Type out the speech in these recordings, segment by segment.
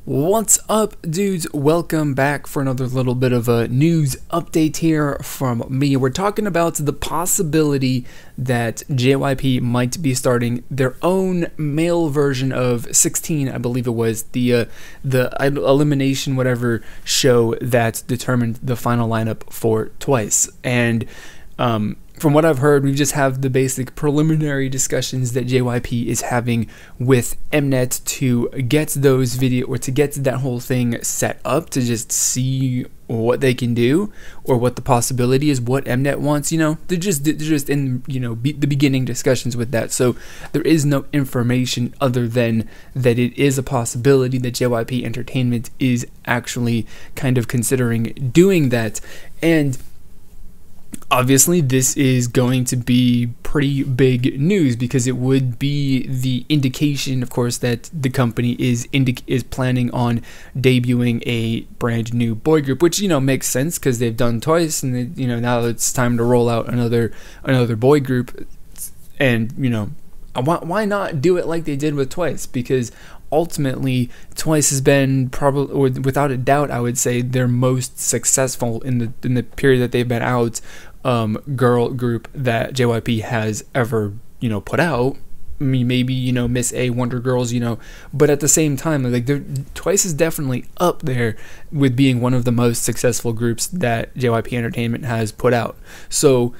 What's up, dudes? Welcome back for another little bit of a news update here from me. We're talking about the possibility that JYP might be starting their own male version of 16, I believe it was, the elimination whatever show that determined the final lineup for Twice. And from what I've heard, we just have the basic preliminary discussions that JYP is having with MNET to get those to get that whole thing set up, to just see what they can do or what the possibility is, what MNET wants. They're just in the beginning discussions with that. So there is no information other than that it is a possibility that JYP Entertainment is actually kind of considering doing that. And obviously, this is going to be pretty big news because it would be the indication, of course, that the company is planning on debuting a brand new boy group, which makes sense because they've done Twice, and now it's time to roll out another boy group. And why not do it like they did with Twice? Because ultimately, Twice has been probably, or without a doubt, I would say, their most successful in the period that they've been out girl group that JYP has ever put out. I mean, maybe Miss A, Wonder Girls, but at the same time, like, Twice is definitely up there with being one of the most successful groups that JYP Entertainment has put out. So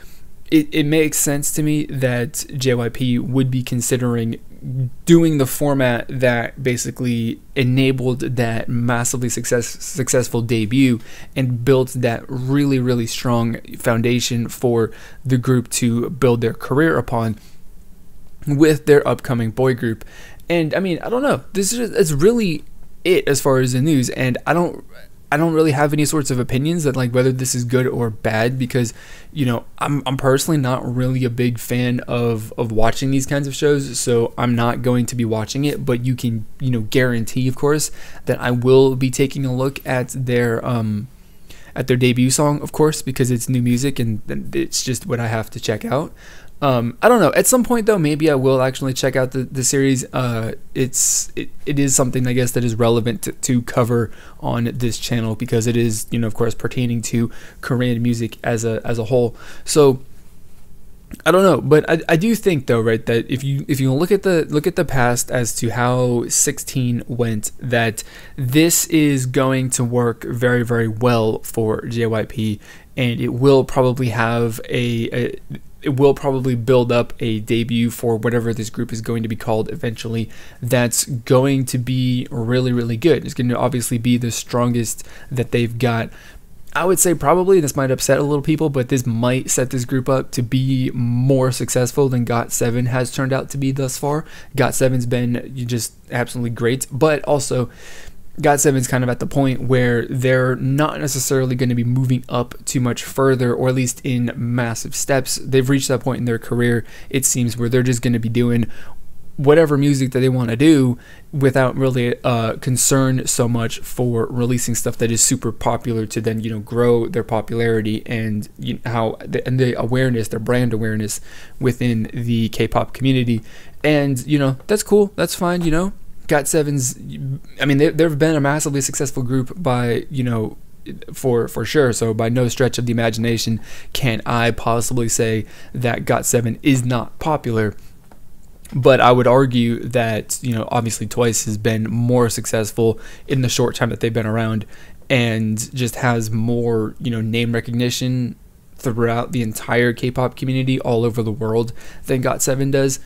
it makes sense to me that JYP would be considering doing the format that basically enabled that massively successful debut and built that really strong foundation for the group to build their career upon with their upcoming boy group. And I mean, I don't know, it's really it as far as the news, and I don't really have any sorts of opinions that, like, whether this is good or bad, because I'm personally not really a big fan of watching these kinds of shows, so I'm not going to be watching it. But you can guarantee, of course, that I will be taking a look at their debut song, of course, because it's new music and it's just what I have to check out. I don't know, at some point though, maybe I will actually check out the series. It is something, I guess, that is relevant to cover on this channel, because it is, of course, pertaining to Korean music as a whole. So I don't know, but I do think though, right, that if you look at the past as to how 16 went, that this is going to work very well for JYP, and it will probably have it will probably build up a debut for whatever this group is going to be called eventually. That's going to be really good. It's going to obviously be the strongest that they've got. I would say probably, this might upset a little people, but this might set this group up to be more successful than GOT7 has turned out to be thus far. GOT7's been just absolutely great, but also GOT7's kind of at the point where they're not necessarily going to be moving up too much further, or at least in massive steps. They've reached that point in their career, it seems, where they're just going to be doing whatever music that they want to do without really concern so much for releasing stuff that is super popular to then grow their popularity and the awareness, their brand awareness within the K-pop community. And that's cool, that's fine. GOT7's, I mean, they've been a massively successful group by for sure. So by no stretch of the imagination can I possibly say that GOT7 is not popular. But I would argue that obviously Twice has been more successful in the short time that they've been around, and just has more name recognition throughout the entire K-pop community all over the world than GOT7 does.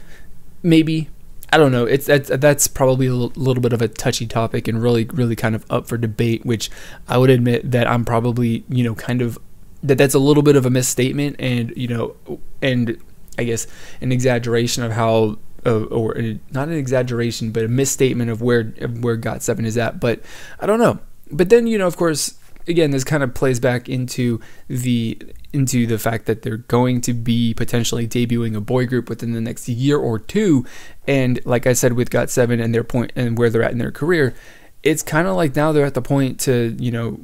Maybe, I don't know. That's probably a little bit of a touchy topic and really kind of up for debate, which I would admit that I'm probably kind of that's a little bit of a misstatement, and and I guess an exaggeration of how, or not an exaggeration, but a misstatement of where GOT7 is at. But I don't know. But then of course, again, this kind of plays back into the fact that they're going to be potentially debuting a boy group within the next year or two. And like I said, with GOT7 and their point and where they're at in their career, it's kind of like now they're at the point to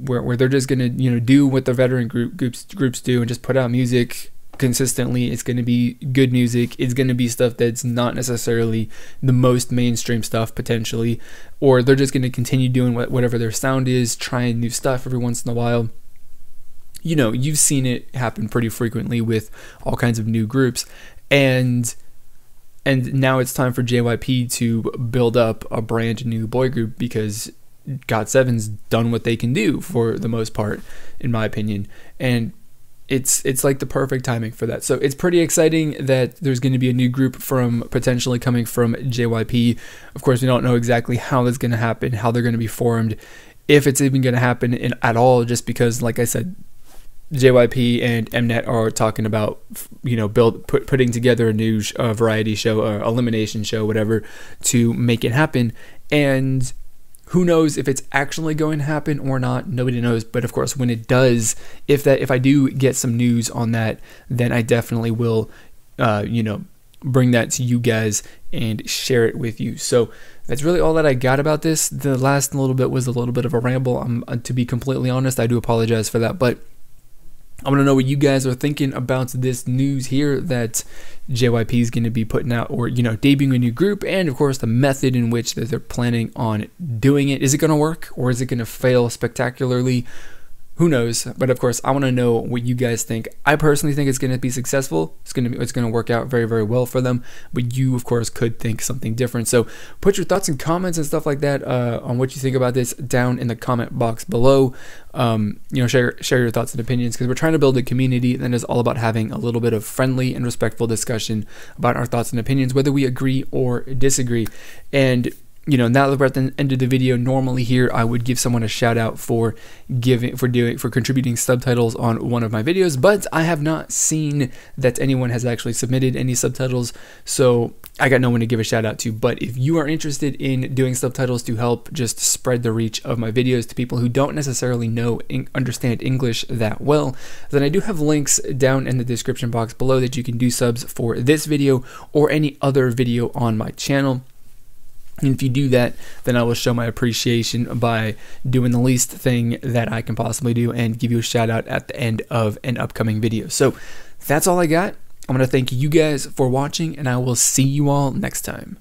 where they're just gonna do what the veteran groups do and just put out music consistently. It's going to be good music. It's going to be stuff that's not necessarily the most mainstream stuff potentially, or they're just going to continue doing whatever their sound is, trying new stuff every once in a while. You know, you've seen it happen pretty frequently with all kinds of new groups, and now it's time for JYP to build up a brand new boy group, because GOT7's done what they can do for the most part, in my opinion, and it's like the perfect timing for that. So it's pretty exciting that there's going to be a new group potentially coming from JYP. Of course, we don't know exactly how that's going to happen, how they're going to be formed, if it's even going to happen at all, just because, like I said, JYP and MNET are talking about, you know, putting together a new variety show, or elimination show, whatever, to make it happen. And who knows if it's actually going to happen or not? Nobody knows. But of course, when it does, if I do get some news on that, then I definitely will, you know, bring that to you guys and share it with you. So that's really all that I got about this. The last little bit was a little bit of a ramble. To be completely honest, I do apologize for that, but I want to know what you guys are thinking about this news here that JYP is going to be putting out, or, you know, debuting a new group, and of course the method in which that they're planning on doing it. Is it going to work, or is it going to fail spectacularly? Who knows? But of course, I want to know what you guys think. I personally think it's going to be successful. It's going to work out very, very well for them. But you, of course, could think something different. So put your thoughts and comments and stuff like that on what you think about this down in the comment box below. You know, share your thoughts and opinions, because we're trying to build a community that is all about having a little bit of friendly and respectful discussion about our thoughts and opinions, whether we agree or disagree. And you know, now that we're at the end of the video, normally here I would give someone a shout out for contributing subtitles on one of my videos, but I have not seen that anyone has actually submitted any subtitles, so I got no one to give a shout out to. But if you are interested in doing subtitles to help just spread the reach of my videos to people who don't necessarily understand English that well, then I do have links down in the description box below that you can do subs for this video or any other video on my channel. And if you do that, then I will show my appreciation by doing the least thing that I can possibly do and give you a shout out at the end of an upcoming video. So that's all I got. I'm going to thank you guys for watching, and I will see you all next time.